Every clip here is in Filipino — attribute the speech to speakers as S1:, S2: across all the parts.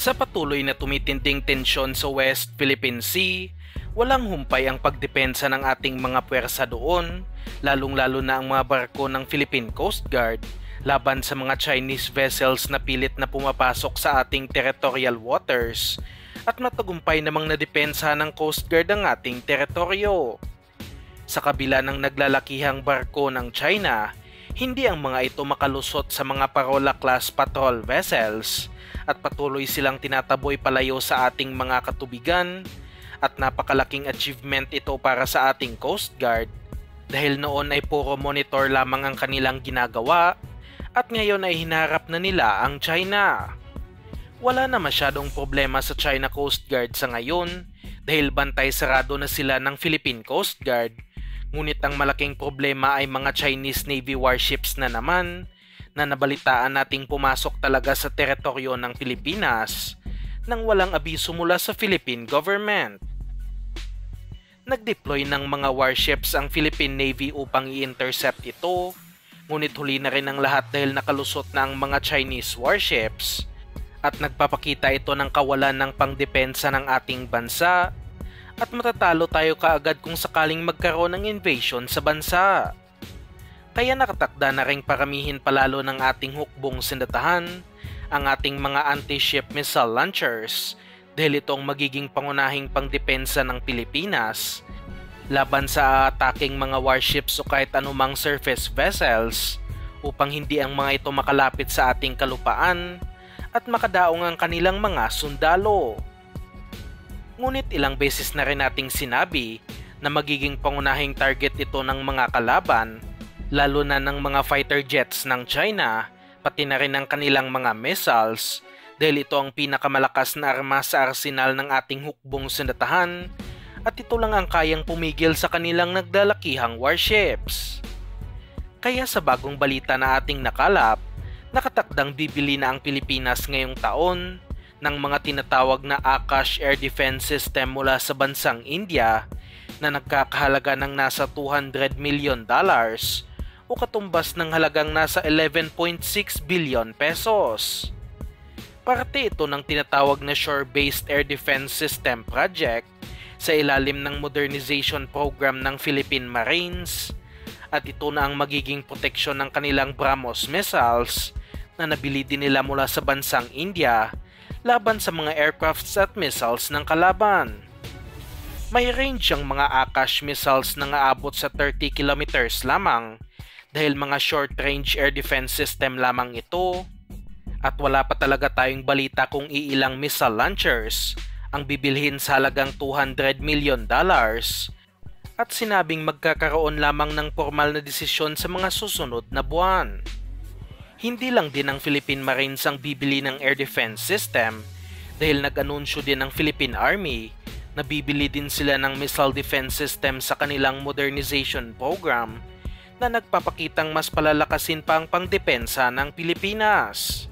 S1: Sa patuloy na tumitinding tensyon sa West Philippine Sea, walang humpay ang pagdepensa ng ating mga puwersa doon, lalong-lalo na ang mga barko ng Philippine Coast Guard laban sa mga Chinese vessels na pilit na pumapasok sa ating territorial waters at matagumpay namang nadepensa ng Coast Guard ang ating teritoryo. Sa kabila ng naglalakihang barko ng China, hindi ang mga ito makalusot sa mga Parola-class patrol vessels at patuloy silang tinataboy palayo sa ating mga katubigan at napakalaking achievement ito para sa ating Coast Guard dahil noon ay puro monitor lamang ang kanilang ginagawa at ngayon ay hinaharap na nila ang China. Wala na masyadong problema sa China Coast Guard sa ngayon dahil bantay sarado na sila ng Philippine Coast Guard. Ngunit ang malaking problema ay mga Chinese Navy warships na naman na nabalitaan nating pumasok talaga sa teritoryo ng Pilipinas nang walang abiso mula sa Philippine government. Nag-deploy ng mga warships ang Philippine Navy upang i-intercept ito, ngunit huli na rin ang lahat dahil nakalusot na ang mga Chinese warships at nagpapakita ito ng kawalan ng pangdepensa ng ating bansa at matatalo tayo kaagad kung sakaling magkaroon ng invasion sa bansa. Kaya nakatakda na ring paramihin palalo ng ating hukbong sindatahan ang ating mga anti-ship missile launchers dahil ito ang magiging pangunahing pangdepensa ng Pilipinas laban sa ataking mga warships o kahit anumang surface vessels upang hindi ang mga ito makalapit sa ating kalupaan at makadaong ang kanilang mga sundalo. Ngunit ilang beses na rin nating sinabi na magiging pangunahing target ito ng mga kalaban, lalo na ng mga fighter jets ng China, pati na rin ang kanilang mga missiles, dahil ito ang pinakamalakas na arma sa arsenal ng ating hukbong sindatahan at ito lang ang kayang pumigil sa kanilang naglalakihang warships. Kaya sa bagong balita na ating nakalap, nakatakdang bibili na ang Pilipinas ngayong taon ng mga tinatawag na Akash Air Defense System mula sa bansang India na nagkakahalaga ng nasa $200 million o katumbas ng halagang nasa 11.6 billion pesos. Parte ito ng tinatawag na Shore-Based Air Defense System Project sa ilalim ng modernization program ng Philippine Marines at ito na ang magiging proteksyon ng kanilang BrahMos missiles na nabili din nila mula sa bansang India laban sa mga aircrafts at missiles ng kalaban. May range ang mga Akash missiles na aabot sa 30 kilometers lamang dahil mga short-range air defense system lamang ito at wala pa talaga tayong balita kung iilang missile launchers ang bibilhin sa halagang $200 million at sinabing magkakaroon lamang ng formal na desisyon sa mga susunod na buwan. Hindi lang din ang Philippine Marines ang bibili ng air defense system dahil nag-anunsyo din ang Philippine Army na bibili din sila ng missile defense system sa kanilang modernization program na nagpapakitang mas palalakasin pa ang pangdepensa ng Pilipinas.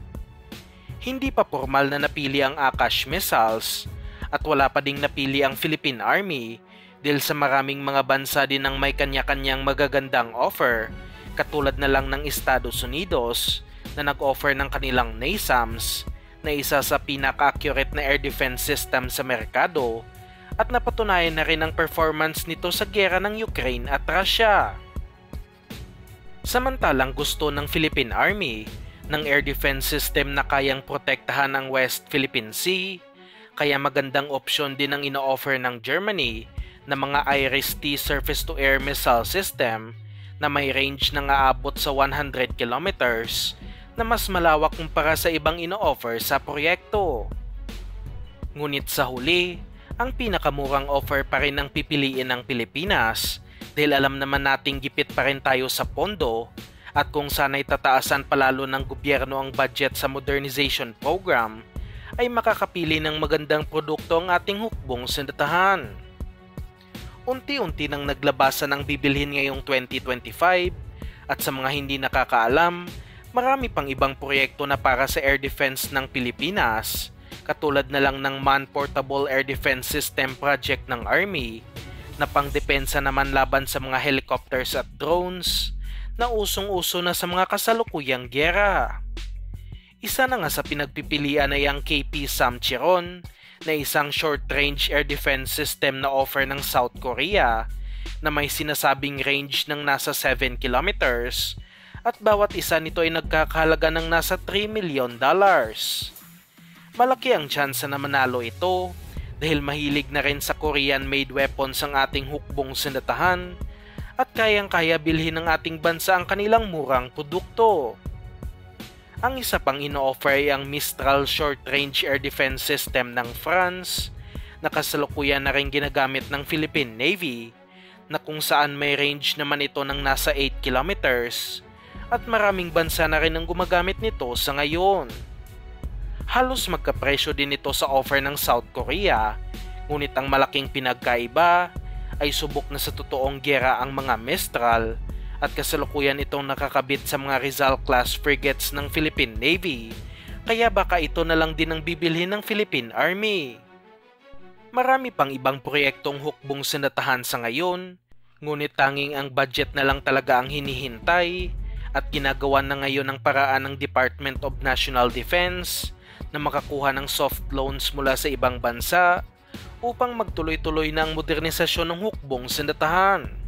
S1: Hindi pa formal na napili ang Akash missiles at wala pa ding napili ang Philippine Army dahil sa maraming mga bansa din ang may kanya-kanyang magagandang offer katulad na lang ng Estados Unidos na nag-offer ng kanilang NASAMS na isa sa pinaka-accurate na air defense system sa merkado at napatunayan na rin ang performance nito sa giyera ng Ukraine at Russia. Samantalang gusto ng Philippine Army ng air defense system na kayang protektahan ang West Philippine Sea, kaya magandang opsyon din ang ino-offer ng Germany na mga IRIS-T surface-to-air missile system na may range na aabot sa 100 kilometers na mas malawak kumpara sa ibang ino-offer sa proyekto. Ngunit sa huli, ang pinakamurang offer pa rin ang pipiliin ng Pilipinas dahil alam naman nating gipit pa rin tayo sa pondo at kung sana'y tataasan palalo ng gobyerno ang budget sa modernization program, ay makakapili ng magandang produkto ang ating hukbong sindatahan. Unti-unti nang naglabasan ang bibilhin ngayong 2025 at sa mga hindi nakakaalam, marami pang ibang proyekto na para sa air defense ng Pilipinas, katulad na lang ng Man-Portable Air Defense System project ng Army na pangdepensa naman laban sa mga helicopters at drones na usong-uso na sa mga kasalukuyang gyera. Isa na nga sa pinagpipilian ay ang KP Samcheron na isang short-range air defense system na offer ng South Korea na may sinasabing range ng nasa 7 kilometers at bawat isa nito ay nagkakahalaga ng nasa $3 million. Malaki ang tsansa na manalo ito dahil mahilig na rin sa Korean-made weapons ang ating hukbong sindatahan at kayang-kaya bilhin ng ating bansa ang kanilang murang produkto. Ang isa pang ino-offer ay ang Mistral Short Range Air Defense System ng France na kasalukuyan na rin ginagamit ng Philippine Navy na kung saan may range naman ito ng nasa 8 kilometers at maraming bansa na rin ang gumagamit nito sa ngayon. Halos magkapresyo din ito sa offer ng South Korea, ngunit ang malaking pinagkaiba ay subok na sa totoong giyera ang mga Mistral at kasalukuyan itong nakakabit sa mga Rizal-class frigates ng Philippine Navy, kaya baka ito na lang din ang bibilhin ng Philippine Army. Marami pang ibang proyektong hukbong sindatahan sa ngayon, ngunit tanging ang budget na lang talaga ang hinihintay at ginagawa na ngayon ng paraan ng Department of National Defense na makakuha ng soft loans mula sa ibang bansa upang magtuloy-tuloy na ang modernisasyon ng hukbong sindatahan.